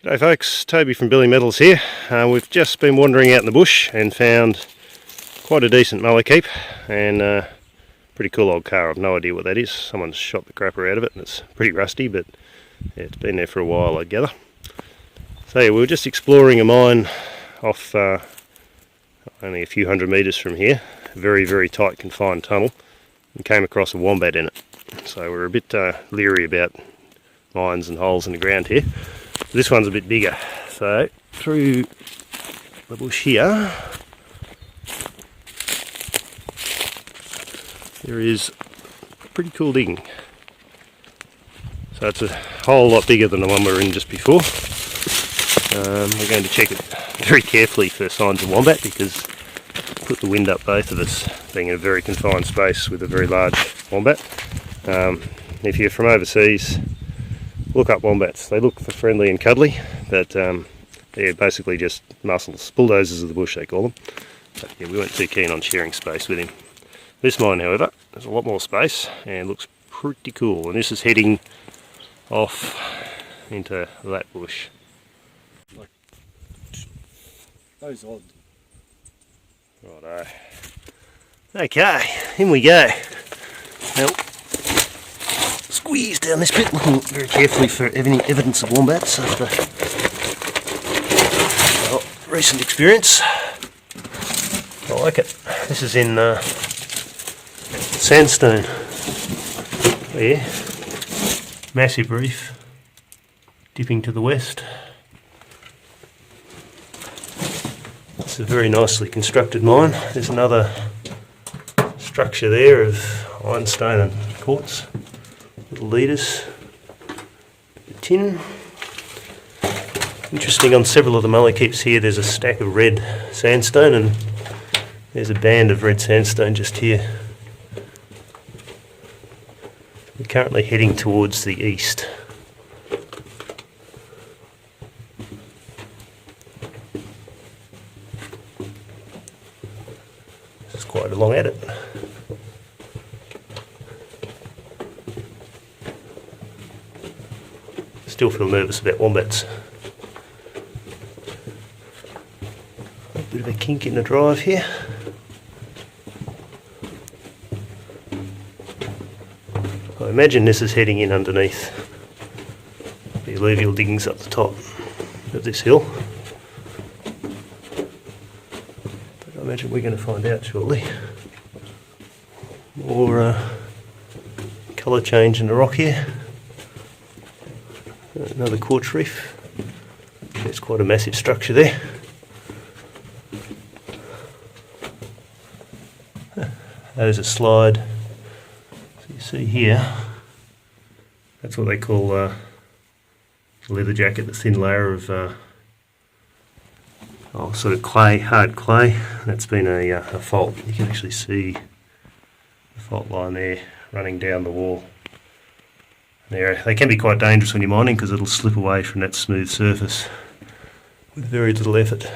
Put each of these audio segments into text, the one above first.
G'day folks, Toby from Billy Metals here. We've just been wandering out in the bush and found quite a decent malleekeep and pretty cool old car. I've no idea what that is. Someone's shot the crapper out of it and it's pretty rusty, but yeah, it's been there for a while, I gather. So yeah, we were just exploring a mine off only a few hundred metres from here, a very tight confined tunnel, and came across a wombat in it. So we're a bit leery about mines and holes in the ground here. This one's a bit bigger, so through the bush here there is pretty cool digging. So it's a whole lot bigger than the one we were in just before. We're going to check it very carefully for signs of wombat because put the wind up both of us, being in a very confined space with a very large wombat. If you're from overseas, look up wombats. They look friendly and cuddly, but they're basically just muscles, bulldozers of the bush they call them. But yeah, we weren't too keen on sharing space with him. This mine, however, there's a lot more space and looks pretty cool. And this is heading off into that bush. Like those odd. Righto. Okay, in we go. Now, squeeze down this bit, looking very carefully for any evidence of wombats after recent experience. I like it. This is in sandstone. There, massive reef dipping to the west. It's a very nicely constructed mine. There's another structure there of ironstone and quartz. Little leaders, tin. Interesting, on several of the malleekeeps here there's a stack of red sandstone and there's a band of red sandstone just here. We're currently heading towards the east. It's quite a long at it. Still feel nervous about wombats. A bit of a kink in the drive here. I imagine this is heading in underneath the alluvial diggings up the top of this hill. But I imagine we're going to find out shortly. More colour change in the rock here. Another quartz reef. There's quite a massive structure there. There's a slide. So you see here, that's what they call a leather jacket, the thin layer of sort of clay, hard clay. That's been a fault. You can actually see the fault line there running down the wall. They can be quite dangerous when you're mining because it'll slip away from that smooth surface with very little effort.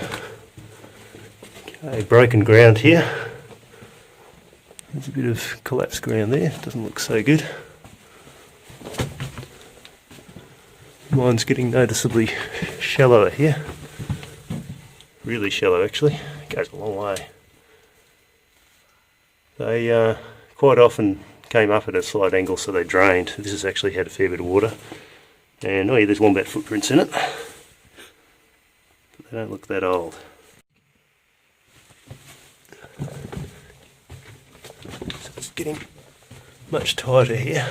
Okay, broken ground here. There's a bit of collapsed ground there, doesn't look so good. Mine's getting noticeably shallower here. Really shallow actually, it goes a long way. They quite often came up at a slight angle so they drained. This has actually had a fair bit of water. And oh yeah, there's wombat footprints in it. But they don't look that old. So it's getting much tighter here.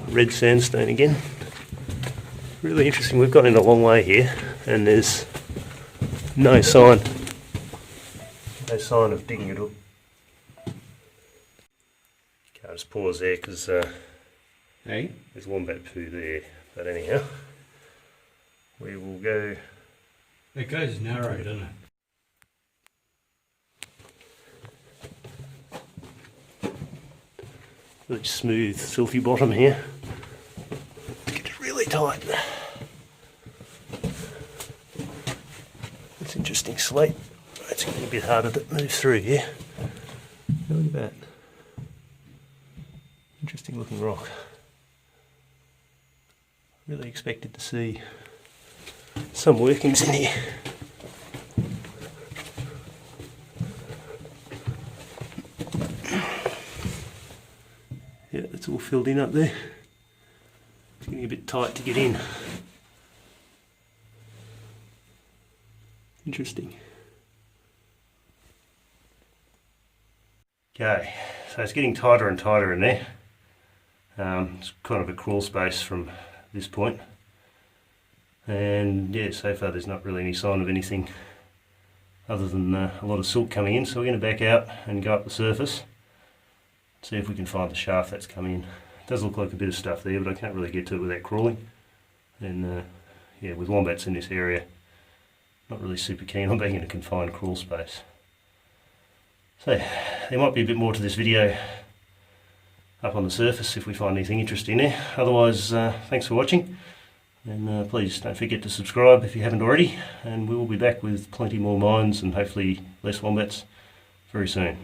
Red sandstone again. Really interesting, we've gone in a long way here and there's no sign of digging it up. Can't just pause there because Hey? there's wombat poo there. But anyhow, we will go. It goes narrow, doesn't it? Really smooth, silky bottom here. It's really tight. It's interesting slate. It's getting a bit harder to move through here. Look at that. Interesting looking rock. Really expected to see some workings in here. Yeah, it's all filled in up there. It's getting a bit tight to get in. Interesting. Okay, so it's getting tighter and tighter in there. It's kind of a crawl space from this point. And yeah, so far there's not really any sign of anything other than a lot of silt coming in. So we're going to back out and go up the surface, see if we can find the shaft that's coming in. It does look like a bit of stuff there, but I can't really get to it without crawling. And yeah, with wombats in this area, not really super keen on being in a confined crawl space. So there might be a bit more to this video up on the surface if we find anything interesting there. Otherwise, thanks for watching, and please don't forget to subscribe if you haven't already, and we will be back with plenty more mines and hopefully less wombats very soon.